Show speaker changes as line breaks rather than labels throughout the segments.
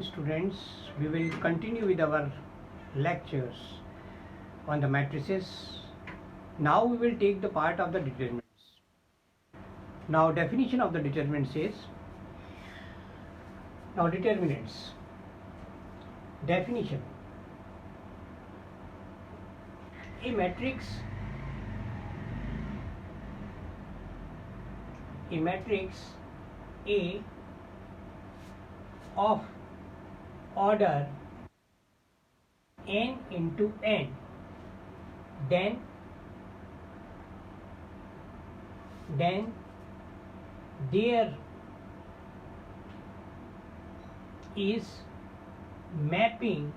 students, we will continue with our lectures on the matrices. Now we will take the part of the determinants. Now definition of the determinants is, now determinants. Definition: a matrix A of order n into n, then there is mapping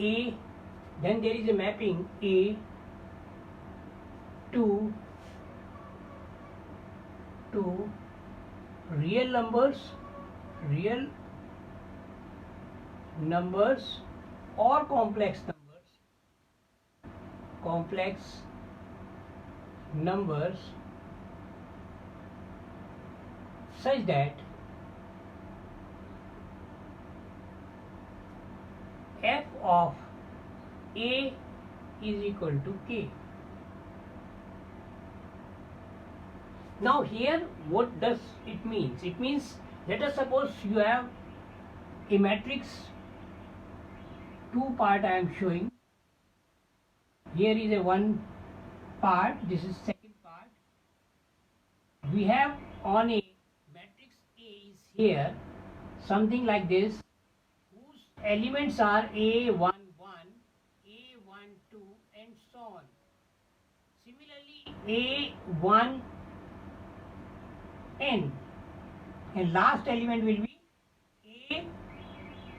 A, then there is a mapping A to real numbers or complex numbers such that f of A is equal to k. Now here what does it mean? It means, let us suppose you have a matrix, two part I am showing. Here is a one part, this is second part. We have on a matrix A is here something like this, whose elements are A11, A12 and so on. Similarly A1n, and last element will be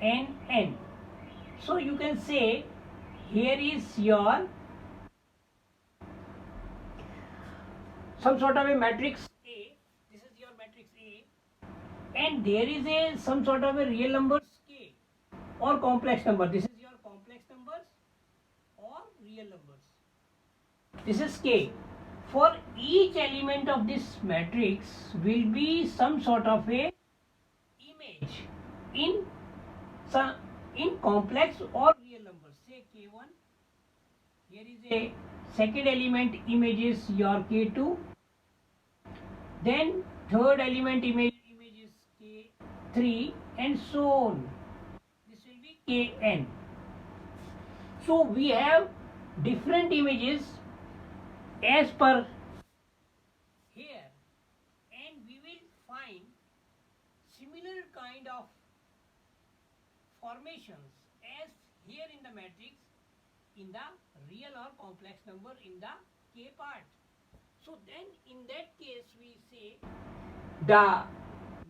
ANN. So you can say here is your some sort of a matrix A, this is your matrix A, and there is a some sort of a real numbers K or complex number. This is your complex numbers or real numbers. This is K. For each element of this matrix will be some sort of a image in complex or real numbers. Say K1. Here is a second element image is your K2. Then third element image is K3 and so on. This will be Kn. So we have different images as per here, and we will find similar kind of formations as here in the matrix in the real or complex number in the K part. So then in that case we say the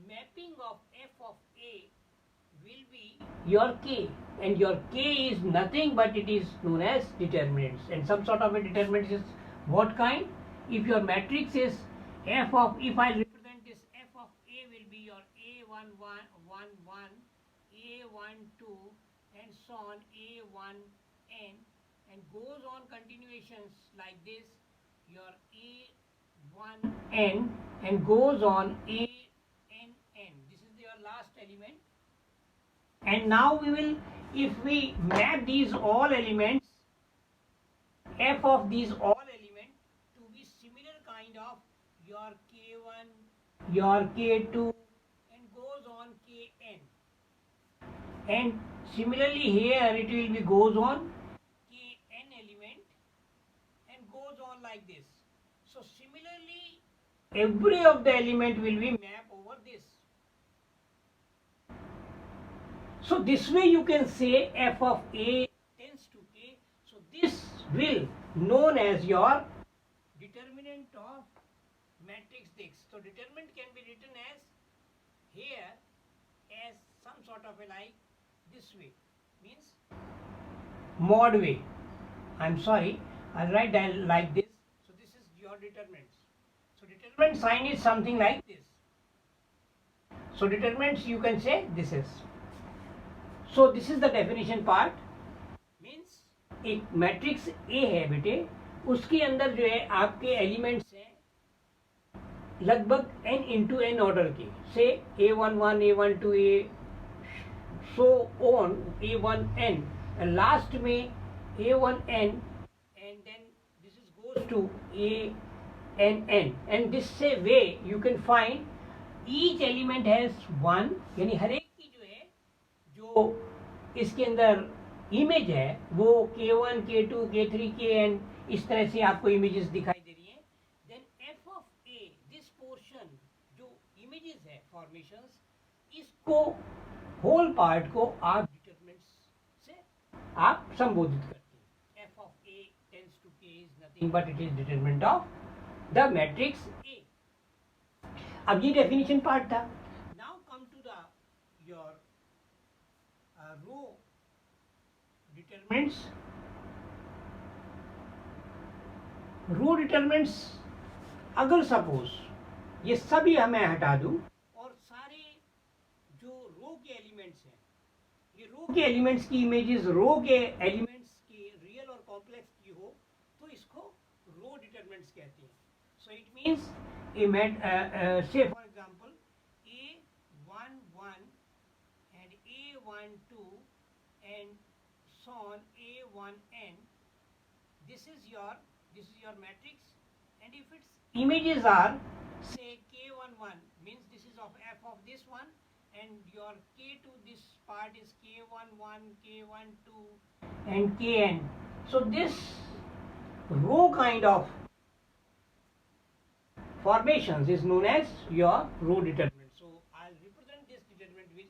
mapping of f of A will be your K, and your K is nothing but it is known as determinants. And some sort of a determinant is what kind? If your matrix is f of, if I represent this f of A will be your A11, A12 and so on, A1n, and goes on continuations like this, your A1n and goes on ANN. This is your last element. And now we will, if we map these all elements, f of these all elements to be similar kind of your K1, your K2 and goes on Kn. And similarly here it will be goes on Kn element and goes on like this. So similarly every of the element will be mapped over this. So this way you can say f of A tends to K. So this will known as your determinant of matrix X. So determinant can be written as here as some sort of a like this way, means mod way. I'm sorry, I'll write that like this. So this is your determinants. So determinant sign is something like this. So determinants you can say this is. So this is the definition part. Means एक matrix A है बेटे, उसके अंदर जो है आपके elements हैं लगभग n into n ऑर्डर के, से A11, A12, A so on, A1n, and last में A1n, and then this is goes to ANN, and this way you can find each element has one, यानी हर एक की जो है, जो इसके अंदर इमेज है वो K1, K2, K3, Kn इस तरह से आपको इमेजेस दिखाई दे रही हैं. Then f of a, this portion जो इमेजेस है फॉर्मेशंस, इसको होल पार्ट को आप डिटरमिनेंट्स से आप संबोधित करते हैं. f of a tends to k is nothing but it is determinant of the matrix A. अब ये डेफिनेशन पार्ट था. Now come to the your row determinants. Row determinants अगर सपोज ये सभी हमें हटा दूं और सारे जो रो के एलिमेंट्स हैं, ये रो के एलिमेंट्स की इमेजेस रो के एलिमेंट्स की रियल और कॉम्प्लेक्स की हो, तो इसको रो डिटरमिनेंट्स कहते हैं. So it means say for example A11 and A12 and so on A1n, this is your matrix, and if its images are say K11 means this is of f of this one, and your K2 this part is K11, K12 and Kn. So this row kind of formations is known as your row determinant. So I'll represent this determinant with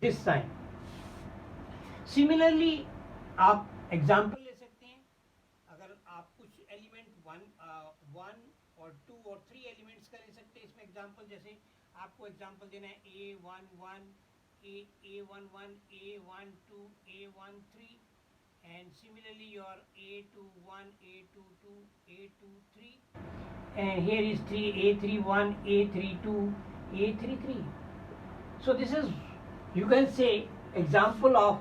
this sign. Similarly, आप example ले सकते हैं. अगर आप कुछ element one और to और three elements का ले सकते हैं इसमें एग्जाम्पल. जैसे आपको एग्जाम्पल देना है A11, A11, A12, A13, and similarly your A21, A22, A23, and here is 3, A31, A32, A33. So this is, you can say, example of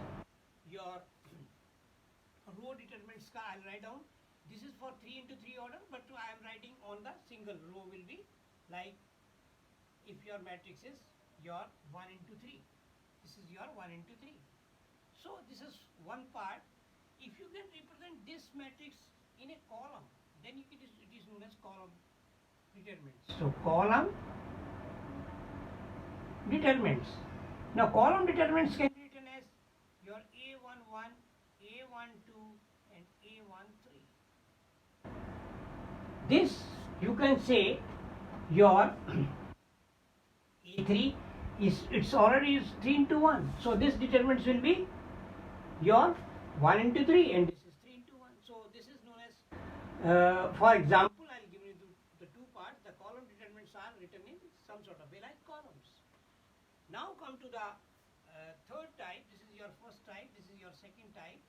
your row determinants ka I'll write down. This is for 3 into 3 order, but I am writing on the single row will be like if your matrix is your 1 into 3. This is your 1 into 3. So this is one part. If you can represent this matrix in a column, then it is known as column determinants. So column determinants. Now column determinants can be written as your A11, A12 and A13. This you can say your A3 is, it's already is 3 into 1. So this determinants will be your 1 into 3, and this is 3 into 1. So this is known as, for example, I'll give you the two parts. The column determinants are written in some sort of way like columns. Now come to the third type. This is your first type, this is your second type,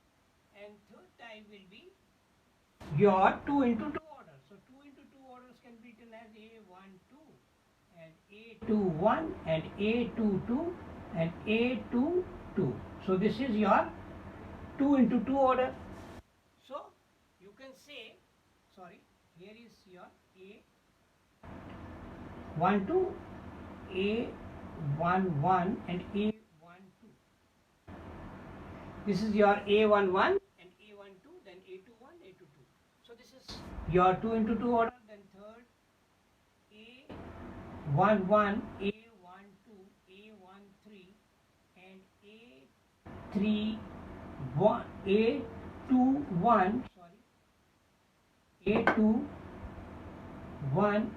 and third type will be your 2 into 2 order. So 2 into 2 orders can be written as A12 and A21 and A22 and A22. So this is your 2 into 2 order. So you can say, sorry, here is your A12, A11 and A12. This is your A11 and A12, then A21, A22. So this is your 2 into 2 order. Then third A11, A12, A13 and A31, A21, sorry, A21,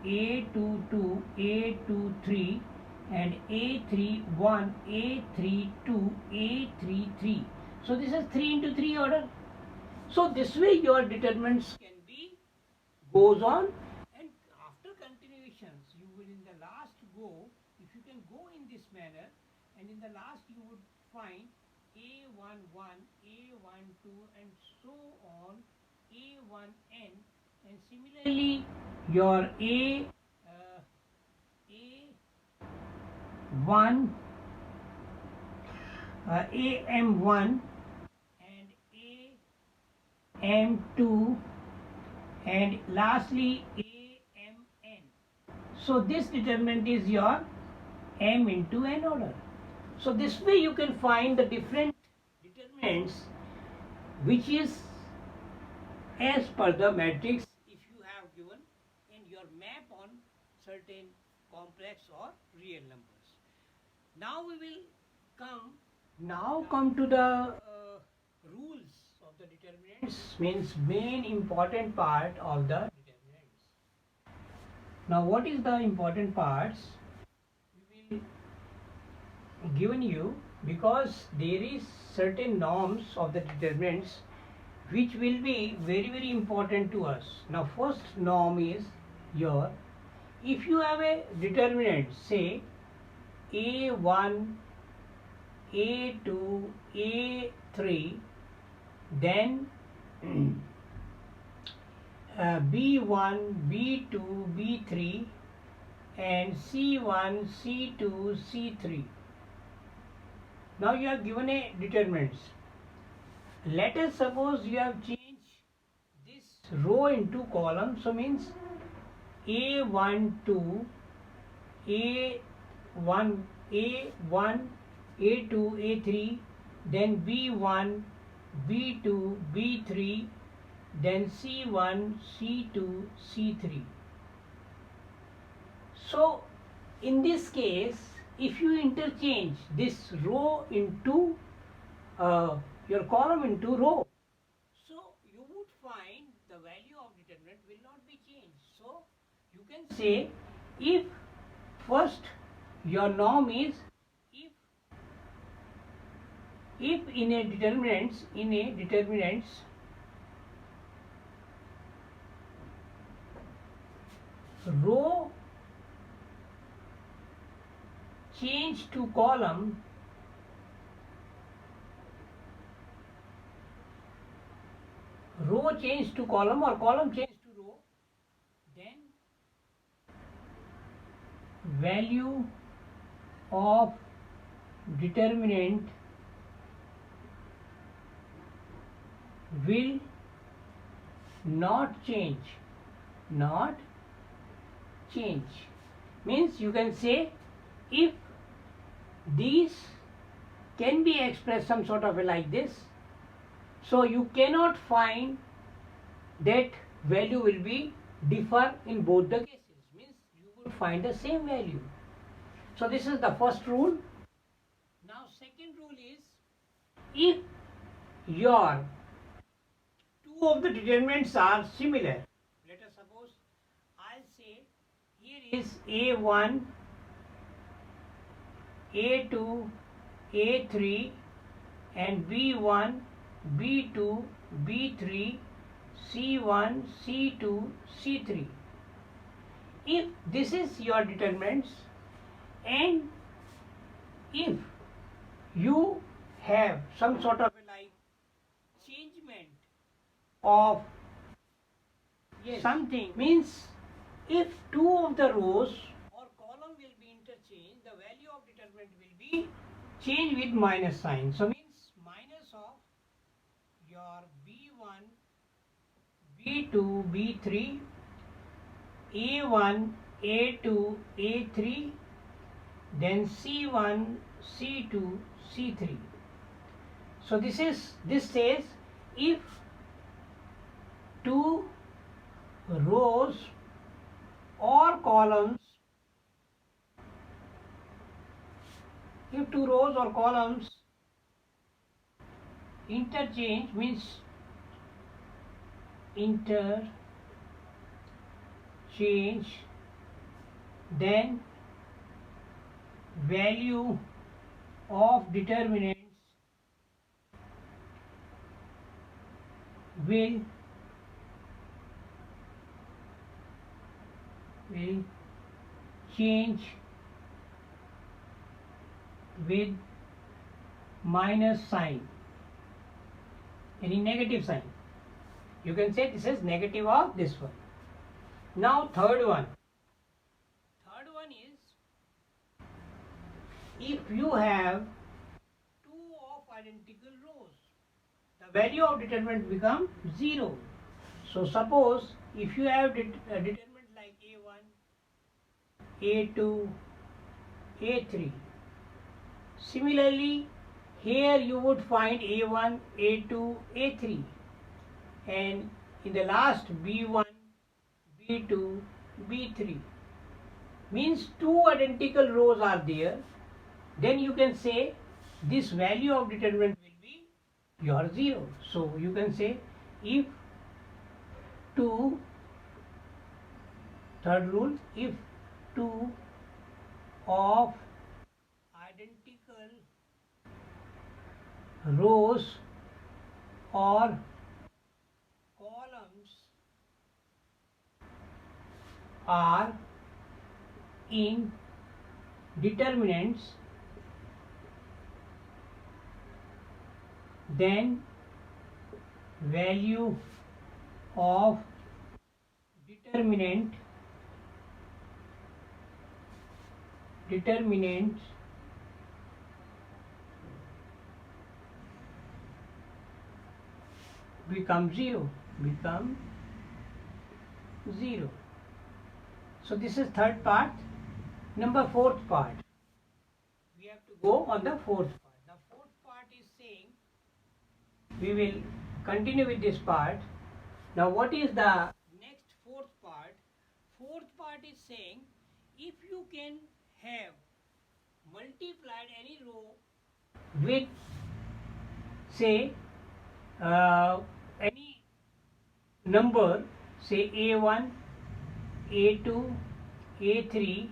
A22, A23 and A31, A32, A33. So this is 3 into 3 order. So this way your determinants can be goes on, and after continuations you will in the last go, if you can go in this manner, and in the last you would find A11, A12 and so on A1n, and similarly your A1 AM1 and AM2 and lastly AMN. So this determinant is your m into n order. So this way you can find the different determinants which is as per the matrix if you have given in your map on certain complex or real numbers. Now we will come to the rules of the determinants, means main important part of the determinants. Now what is the important parts we will given you, because there is certain norms of the determinants which will be very important to us. Now first norm is your, if you have a determinant say a1, a2, a3, then b1, b2, b3 and c1, c2, c3. Now you have given a determinants. Let us suppose you have changed this row into column, so means a1, 2, a1, a1, a2, a3, then b1, b2, b3, then c1, c2, c3. So in this case, if you interchange this row into your column into row, so you would find the value of determinant will not be changed. So you can say, if first your norm is, if in a determinants row change to column, row change to column or column change to row, then value of determinant will not change. Means you can say, if these can be expressed some sort of like this, so you cannot find that value will be differ in both the cases, means you will find the same value. So this is the first rule. Now second rule is, if your two of the determinants are similar, let us suppose I'll say here is a1, a2, a3 and b1, b2, b3, c1, c2, c3. If this is your determinants, and if you have some sort of like changement of something, means if two of the rows or column will be interchanged, the value of determinant will be changed with minus sign. So means minus of your b1, b2, b3, a1, a2, a3, then c1, c2, c3. So this says, if two rows or columns, interchange, means interchange, then value of determinants will change with minus sign, any negative sign. You can say this is negative of this one. Now third one is, if you have two of identical rows, the value of determinant become 0. So suppose if you have determinant like a1, A2, A3. Similarly, here you would find A1, A2, A3, and in the last B1, B2, B3. Means two identical rows are there. Then you can say this value of determinant will be your 0. So you can say if two, third rule, if two of identical rows or columns are in determinants, then value of determinants become 0. So this is third part. Number fourth part. We have to go on the fourth part. The fourth part is saying, we will continue with this part. Now what is the next fourth part? Fourth part is saying, if you can have multiplied any row with say any number, say A1, A2, A3,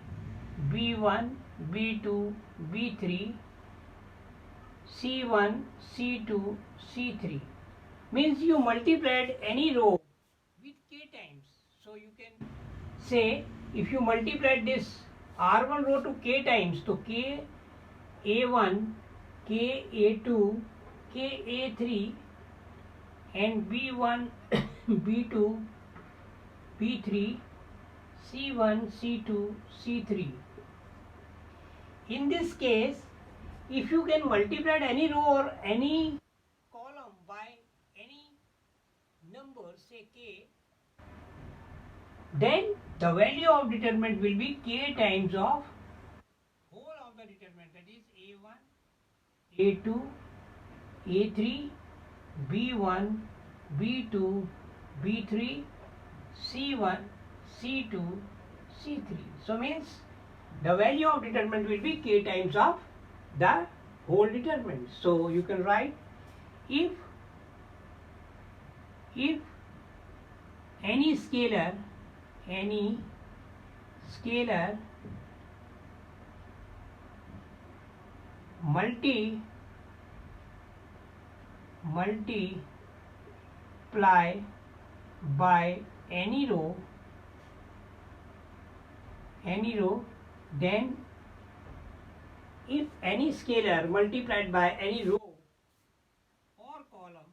B1, B2, B3, C1, C2, C3. Means you multiplied any row with k times. So you can say if you multiplied this R1 row to k times, so k A1, k A2, k A3 and B1, B2, B3, C1, C2, C3. In this case, if you can multiply any row or any column by any number, say k, then the value of determinant will be k times of whole of the determinant, that is A1, A2, A3, B1, B2, B3, C1, C2, C3. So means the value of determinant will be k times of the whole determinant. So you can write if any scalar multiply by any row, then if any scalar multiplied by any row or column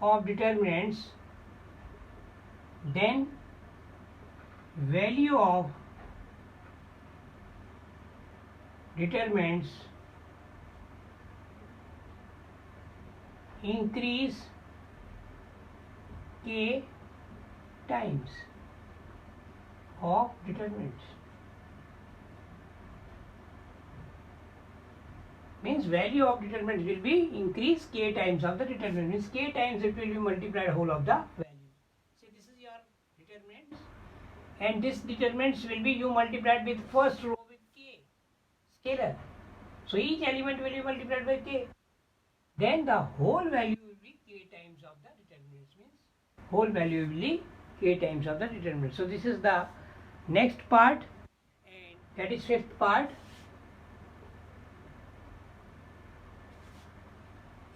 of determinants, then value of determinants increase k times of determinants. Means value of determinant will be increase k times of the determinant. Means k times it will be multiplied whole of the value. See, this is your determinants, and this determinants will be you multiplied with first row with k scalar. So each element will be multiplied by k. Then the whole value will be k times of the determinants. Means whole value will be k times of the determinant. So this is the next part, and that is fifth part.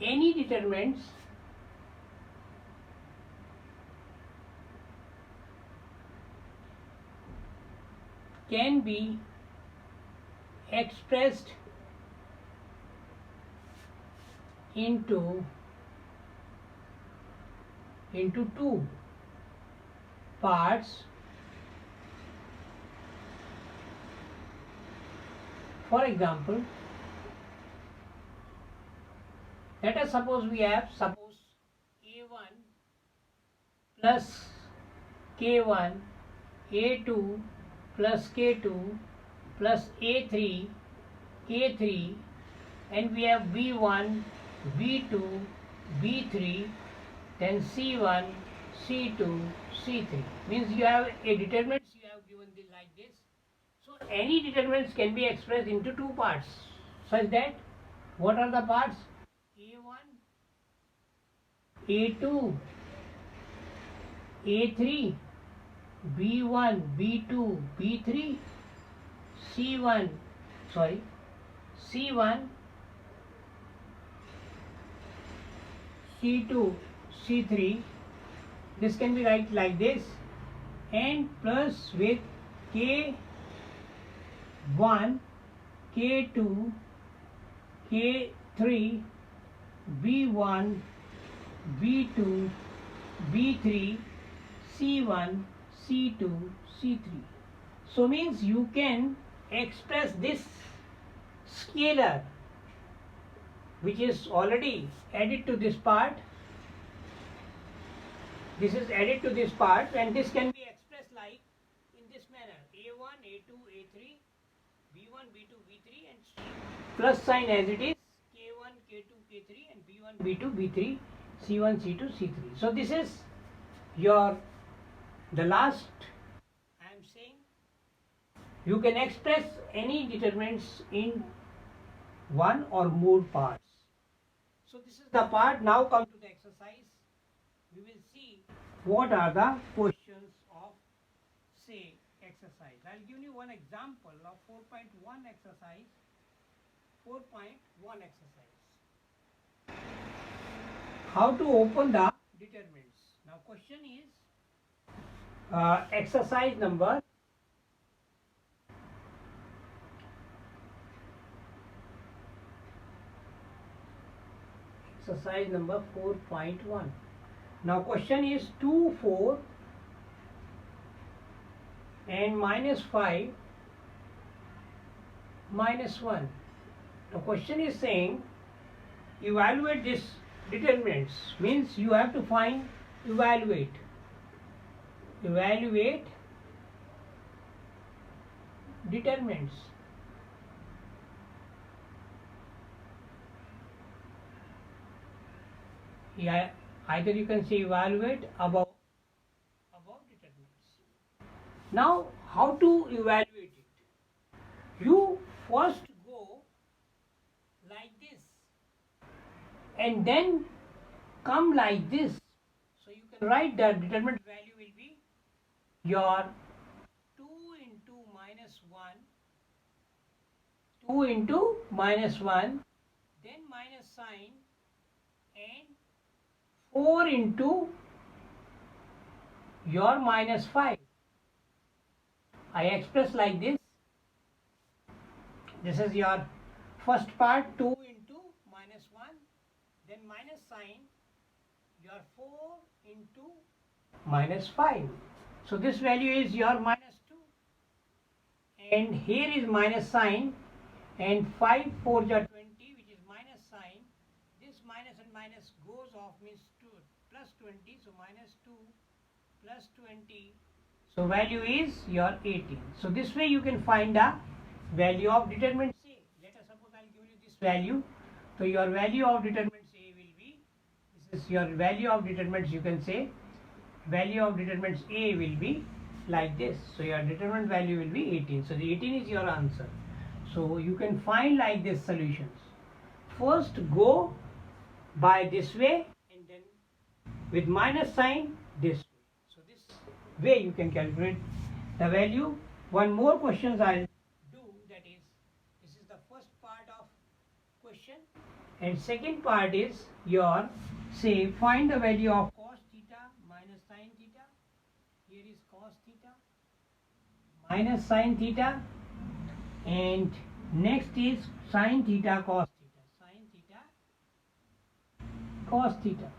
Any determinants can be expressed into two parts. For example, let us suppose we have A1 plus K1 A2 plus K2 plus A3 K3, and we have B1, B2, B3, then C1, C2, C3. Means you have a determinants you have given this like this. So any determinants can be expressed into two parts, such that what are the parts? A1, A2, A3, B1, B2, B3, C1, C1, C2, C3. This can be written like this, and plus with K1, K2, K3, B1, B2, B3, C1, C2, C3. So means you can express this scalar which is already added to this part. This is added to this part, and this can be expressed like in this manner: A1, A2, A3, B1, B2, B3, and plus sign as it is: K1, K2, K3, and B1, B2, B3, C1, C2, C3. So this is the last I am saying. You can express any determinants in one or more parts. So this is the part. Now come to the exercise. We will see what are the questions of, say, exercise. I'll give you one example of 4.1 exercise. 4.1 exercise. How to open the determinants. Now question is exercise number 4.1. Now question is 2, 4 and -5 -1. The question is saying evaluate this determinants, means you have to find evaluate determinants. Yeah, either you can say evaluate above determinants. Now how to evaluate it? You first go like this and then come like this. So you can write that determinant value will be your 2 into -1, 2 into -1, then minus sign, and 4 into your -5. I express like this. This is your first part, 2 into -1, then minus sign, your 4 into -5. So this value is your -2, and here is minus sign, and 5 4 are 20, which is minus sign. This minus and minus goes off, means 2 plus 20, so -2 plus 20, so value is your 18. So this way you can find the value of determinant A. Let us suppose I will give you this value. So your value of determinant A will be, this is your value of determinants, you can say value of determinants A will be like this. So your determinant value will be 18. So the 18 is your answer. So you can find like this solutions. First go by this way, and then with minus sign this way. So this way you can calculate the value. One more questions I'll do, that is, this is the first part of question, and second part is your, say, find the value of cos theta minus sin theta. Here is cos theta minus sin theta, and next is sin theta cos theta, sin theta cos theta.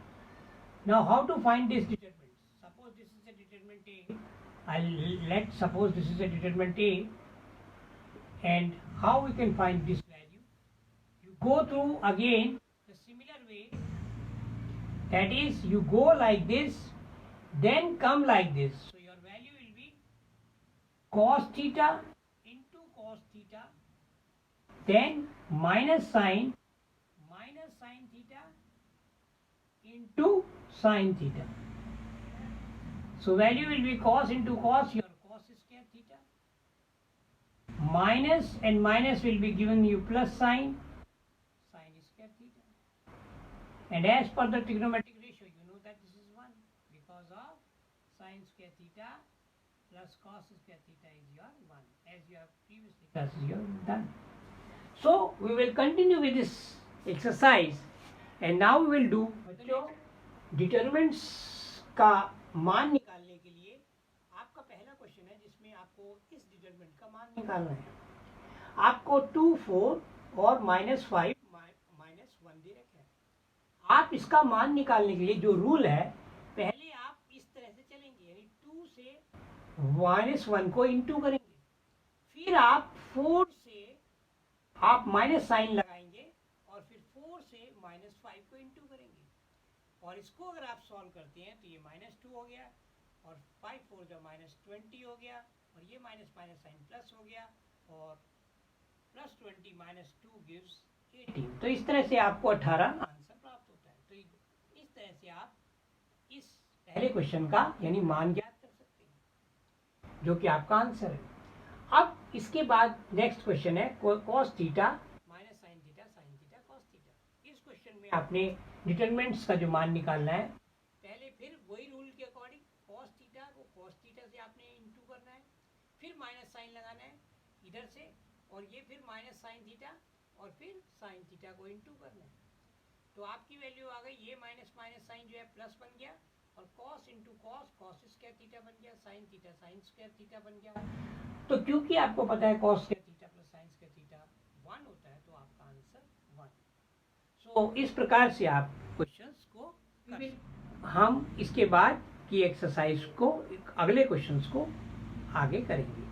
Now how to find this determinant? Suppose this is a determinant A. Suppose this is a determinant A, and how we can find this value? You go through again the similar way, that is, you go like this, then come like this. So your value will be cos theta into cos theta, then minus sin theta into sin theta. So value will be cos into cos, your cos square theta, minus and minus will be given you plus sin square theta. And as per the trigonometric ratio, you know that this is 1 because of sin square theta plus cos square theta is your 1, as you have previously classes you have done. So we will continue with this exercise, and now we will do बच्चों determinants का मान निकालने के लिए आपका पहला question है जिसमें आपको इस डिटरमिनेंट का मान निकालना है। आपको 2, 4 और -5 -1 दे रखे हैं। आप इसका मान निकालने के लिए जो रूल है, पहले आप इस तरह से चलेंगे, यानी 2 से -1 को इंटू करेंगे, फिर आप 4 से आप माइनस साइन लगाएंगे और फिर 4 से -5 को इंटू करेंगे, और इसको अगर आप सॉल्व करते हैं तो ये -2 हो गया और 5 4 जो -20 हो गया, और ये माइनस साइन प्लस हो गया, और +20 -2 गिव्स 18। तो इस तरह से आपको 18 आंसर प्राप्त होता है। तो इस तरह से आप इस पहले क्वेश्चन का यानी मान ज्ञात कर सकते हैं, जो कि आपका आंसर है। अब इसके बाद नेक्स्ट क्वेश्चन है cos theta minus sine theta cos theta. इस क्वेश्चन में आपने डिटरमिनेंट्स का जो मान निकालना है, पहले फिर वही रूल के अकॉर्डिंग cos थीटा को cos थीटा से आपने इंटू करना है, फिर माइनस साइन लगाना है इधर से, और ये फिर माइनस साइन थीटा और फिर साइन थीटा को इंटू करना है। तो आपकी वैल्यू आ गई, ये माइनस साइन जो है प्लस बन गया, और cos into cos square theta बन गया, साइन स्क्वायर थीटा बन गया। तो क्योंकि आपको पता है cos square theta plus sine square theta 1 होता है, तो आपका आंसर 1। सो इस प्रकार से आप क्वेश्चंस को हम इसके बाद की एक्सरसाइज को, अगले क्वेश्चंस को आगे करेंगे।